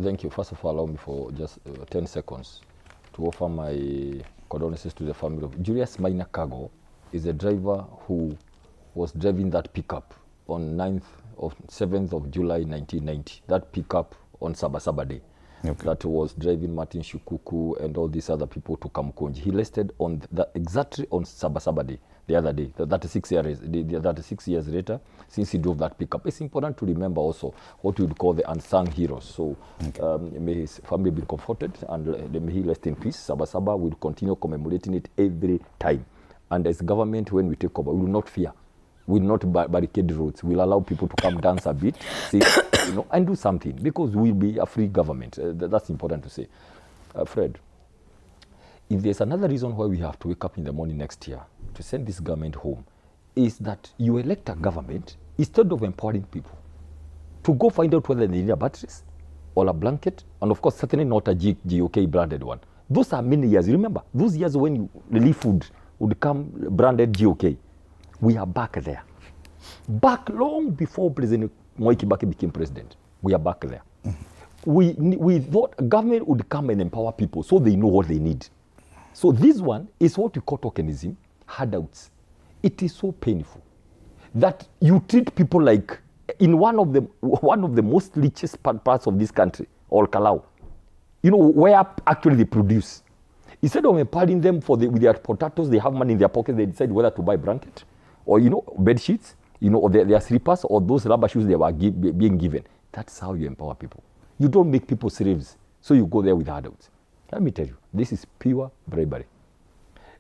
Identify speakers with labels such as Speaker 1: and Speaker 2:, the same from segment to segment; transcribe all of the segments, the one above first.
Speaker 1: Thank you. First of all, allow me for just 10 seconds to offer my condolences to the family of Julius Maina Kago. Is a driver who was driving that pickup on 7th of July 1990. That pickup on Sabasaba Day. Okay. That was driving Martin Shukuku and all these other people to Kamkonji. He listed on exactly on Sabasaba Day, the other day, 36 years later, since he drove that pickup. It's important to remember also what we would call the unsung heroes. So okay. May his family be comforted and may he rest in peace. Sabasaba will continue commemorating it every time. And as government, when we take over, we will not fear. We will not barricade roads. We'll allow people to come dance a bit, see, and do something, because we'll be a free government. That's important to say. Fred, if there's another reason why we have to wake up in the morning next year to send this government home, is that you elect a government instead of empowering people to go find out whether they need a batteries or a blanket, and of course, certainly not a GOK branded one. Those are many years. Remember, those years when you relief food would come branded GOK. We are back there. Back long before President Mwai Kibaki became president. We are back there. Mm-hmm. We thought government would come and empower people so they know what they need. So this one is what we call tokenism, handouts. It is so painful that you treat people like in one of the most richest parts of this country, Ol Kalou, where actually they produce. Instead of empowering them with their potatoes, they have money in their pocket, they decide whether to buy blanket or, bed sheets, or their slippers or those rubber shoes they were being given. That's how you empower people. You don't make people slaves, so you go there with handouts. Let me tell you, this is pure bribery.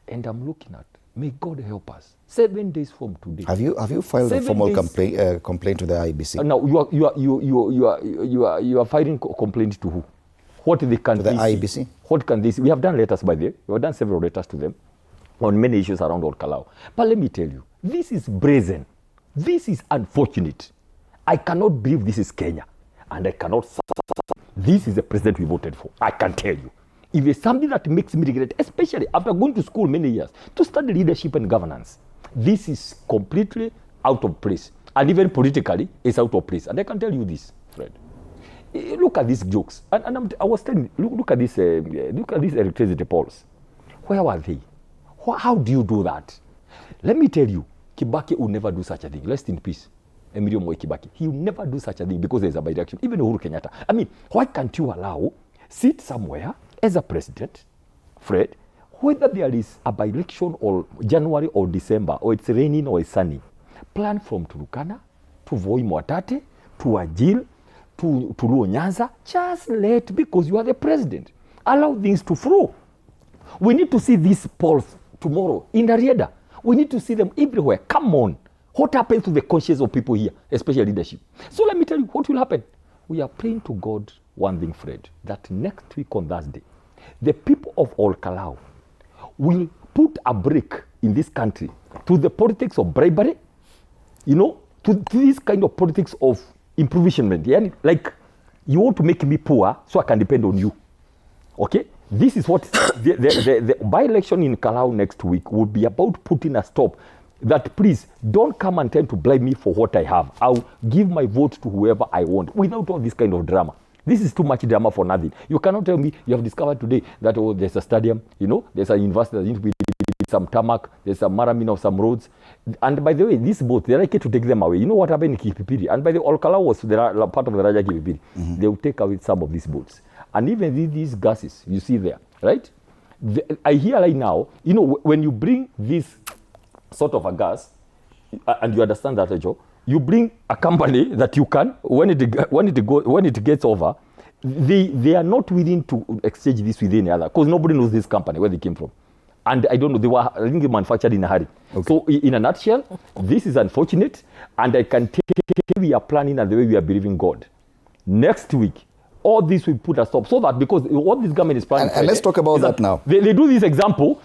Speaker 1: And I'm looking at, may God help us. 7 days from today.
Speaker 2: Have you filed a formal complaint to the IBC?
Speaker 1: No, you are filing complaint to who? What they can
Speaker 2: to the IBC?
Speaker 1: What can they see? We have done letters by them. We have done several letters to them on many issues around Ol Kalou. But let me tell you, this is brazen. This is unfortunate. I cannot believe this is Kenya. And I cannot. This is the president we voted for. I can tell you. If it's something that makes me regret, especially after going to school many years to study leadership and governance, this is completely out of place. And even politically, it's out of place. And I can tell you this, Fred. Look at these jokes. And I was telling you, look at these electricity poles. Where were they? How do you do that? Let me tell you, Kibaki will never do such a thing. Rest in peace. Emilio Moi Kibaki. He will never do such a thing because there's a by-election. Even Uhuru Kenyatta. I mean, why can't you sit somewhere as a president, Fred, whether there is a by-election or January or December, or it's raining or it's sunny, plan from Turukana to Voi Mwatate to Ajil to Luo Nyanza, just let, because you are the president. Allow things to flow. We need to see these polls tomorrow in Arieda. We need to see them everywhere. Come on. What happens to the conscience of people here, especially leadership? So let me tell you what will happen. We are praying to God one thing, Fred, that next week on Thursday, the people of Ol Kalou will put a break in this country to the politics of bribery, to this kind of politics of improvisement. Yeah? Like, you want to make me poor so I can depend on you. Okay? This is what the by-election in Kalou next week will be about, putting a stop. That please don't come and try to blame me for what I have. I'll give my vote to whoever I want without all this kind of drama. This is too much drama for nothing. You cannot tell me you have discovered today that there's a stadium, there's a university that needs to be some tarmac, there's some maramina of some roads. And by the way, these boats, they're likely to take them away. You know what happened in Kipipiri? And by the way, Ol Kalou was part of the Raja Kipipiri. Mm-hmm. They will take away some of these boats. And even these gases you see there, right? I hear right now, when you bring this sort of a gas, and you understand that, Joe, you bring a company that you can, when it gets over, they are not willing to exchange this with any other, because nobody knows this company, where they came from. And I don't know, I think they manufactured in a hurry. Okay. So in a nutshell, this is unfortunate, and I can tell you we are planning and the way we are believing God. Next week, all this will put a stop, so that, because what this government is planning.
Speaker 2: And let's talk about that now.
Speaker 1: They do this example,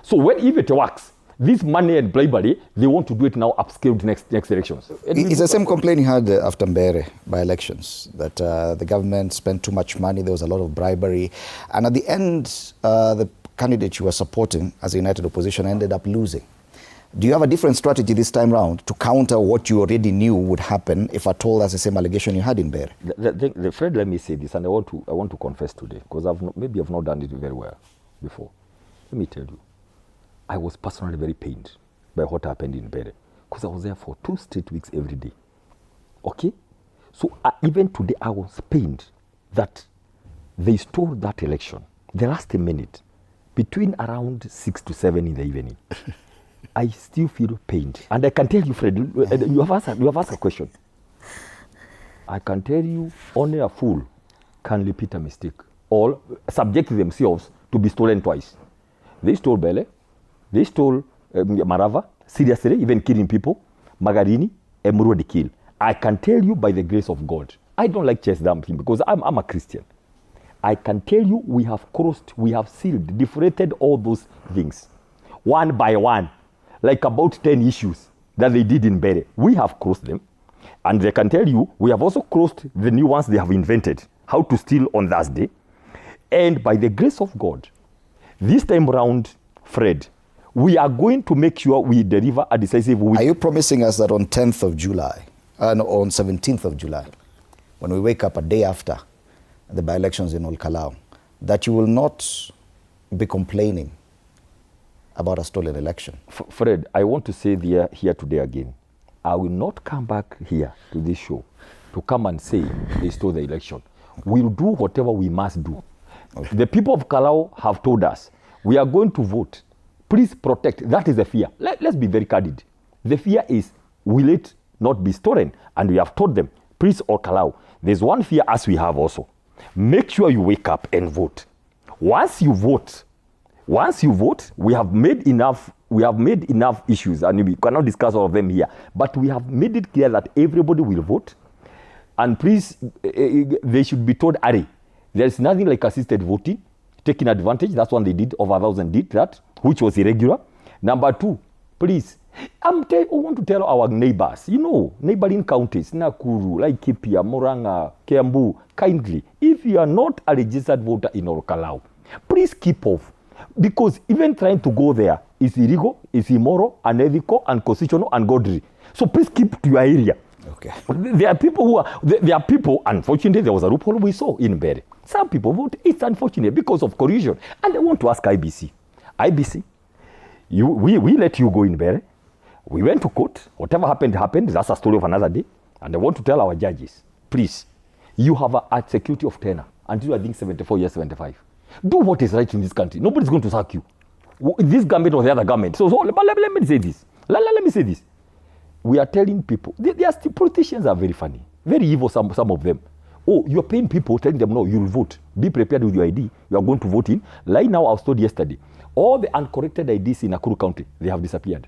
Speaker 1: so if it works, this money and bribery, they want to do it now upscaled next elections.
Speaker 2: It's the same complaint you had after Mbae by elections, that the government spent too much money, there was a lot of bribery, and at the end, the candidate you were supporting as a united opposition ended up losing. Do you have a different strategy this time round to counter what you already knew would happen if at all that's the same allegation you had in Mbae?
Speaker 1: Fred, let me say this, and I want to confess today, because maybe I've not done it very well before. Let me tell you, I was personally very pained by what happened in Mbae, because I was there for 2 straight weeks every day. Okay? So even today, I was pained that they stole that election, the last minute, between around 6 to 7 in the evening. I still feel pained. And I can tell you, Fred, you have asked a question. I can tell you, only a fool can repeat a mistake or subject themselves to be stolen twice. They stole Bele, they stole Marava, seriously, even killing people, Magarini, and Murodi kill. I can tell you by the grace of God. I don't like chest dumping because I'm a Christian. I can tell you we have crossed, we have sealed, deflated all those things. One by one. Like about 10 issues that they did in Mbae. We have crossed them. And they can tell you, we have also crossed the new ones they have invented. How to steal on Thursday. And by the grace of God, this time round, Fred, we are going to make sure we deliver a decisive win.
Speaker 2: Are you promising us that on 10th of July, on 17th of July, when we wake up a day after the by-elections in Ol Kalou, that you will not be complaining about a stolen election?
Speaker 1: Fred, I want to say here today again, I will not come back here to this show to come and say they stole the election. We'll do whatever we must do. Okay. The people of Kalou have told us, we are going to vote. Please protect. That is the fear. Let's be very candid. The fear is, will it not be stolen? And we have told them, please, Ol Kalou, there's one fear as we have also. Make sure you wake up and vote. Once you vote, we have made enough issues, and we cannot discuss all of them here, but we have made it clear that everybody will vote. And please, they should be told, Ari, there's nothing like assisted voting, taking advantage. That's one they did, over 1,000 did that, which was irregular. Number 2, please, I want to tell our neighbors, neighboring counties, Nakuru, Laikipia, Murang'a, Kiambu, kindly, if you are not a registered voter in Ol Kalou, please keep off. Because even trying to go there is illegal, is immoral, unethical, unconstitutional, ungodly. So please keep to your area.
Speaker 2: Okay.
Speaker 1: There are people, unfortunately, there was a loophole we saw in Mbae. Some people vote, it's unfortunate because of collusion. And I want to ask IBC, we let you go in Mbae. We went to court. Whatever happened. That's a story of another day. And I want to tell our judges, please, you have a security of tenure until I think 74 years, 75. Do what is right in this country. Nobody's going to sack you. This government or the other government. But let me say this. Let me say this. We are telling people, politicians are very funny. Very evil, some of them. Oh, you're paying people, telling them, no, you'll vote. Be prepared with your ID. You are going to vote in. Like now, I was told yesterday, all the uncorrected IDs in Nakuru County, they have disappeared.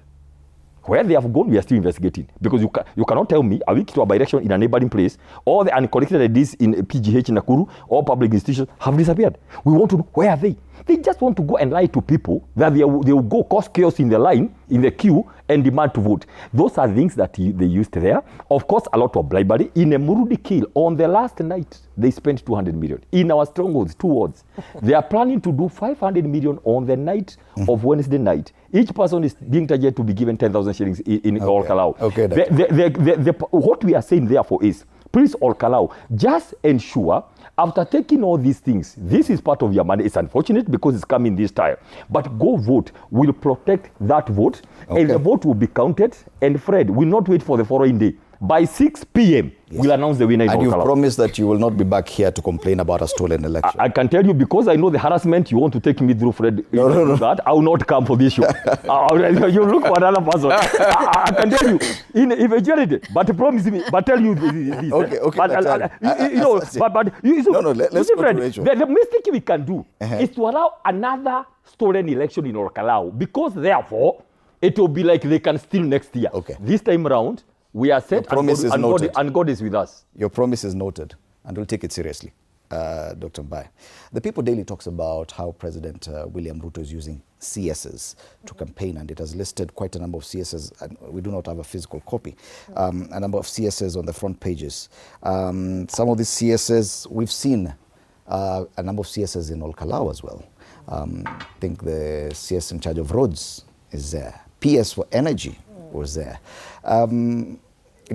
Speaker 1: Where they have gone, we are still investigating. Because you cannot tell me, a week to a by-election in a neighboring place, all the uncorrected IDs in PGH in Nakuru, all public institutions have disappeared. We want to know, where are they? They just want to go and lie to people that they will go cause chaos in the line, in the queue, and demand to vote. Those are things that they used there. Of course, a lot of bribery. In a Murudi kill, on the last night, they spent 200 million. In our strongholds, 2 wards. They are planning to do 500 million on the night of Wednesday night. Each person is being targeted to be given 10,000 shillings in Ol Kalou.
Speaker 2: Okay,
Speaker 1: what we are saying therefore is, please, Ol Kalou, just ensure, after taking all these things, this is part of your money. It's unfortunate because it's coming this time. But go vote. We'll protect that vote. Okay. And the vote will be counted. And Fred will not wait for the following day. By 6 p.m., yes, we'll announce the winner in Ol Kalou.
Speaker 2: And you've promised that you will not be back here to complain about a stolen election.
Speaker 1: I can tell you, because I know the harassment you want to take me through, Fred, no. That I will not come for this show. You look for another person. I can tell you, in eventuality, but promise me, but tell you this.
Speaker 2: Okay. Let's go
Speaker 1: Fred,
Speaker 2: to Rachel.
Speaker 1: The mistake we can do is to allow another stolen election in Ol Kalou, because therefore, it will be like they can steal next year.
Speaker 2: Okay.
Speaker 1: This time around, we are set, and God is with us.
Speaker 2: Your promise is noted, and we'll take it seriously, Dr. Mbae. The People Daily talks about how President William Ruto is using CSs to campaign, and it has listed quite a number of CSs, and we do not have a physical copy, a number of CSs on the front pages. Some of these CSs, we've seen a number of CSs in Ol Kalou as well. I think the CS in charge of roads is there. PS for energy was there.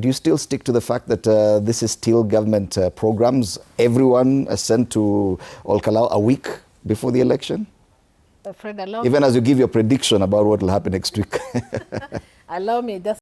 Speaker 2: Do you still stick to the fact that this is still government programs? Everyone is sent to Ol Kalou a week before the election?
Speaker 3: Fred,
Speaker 2: Even as you give your prediction about what will happen next week.
Speaker 3: allow me just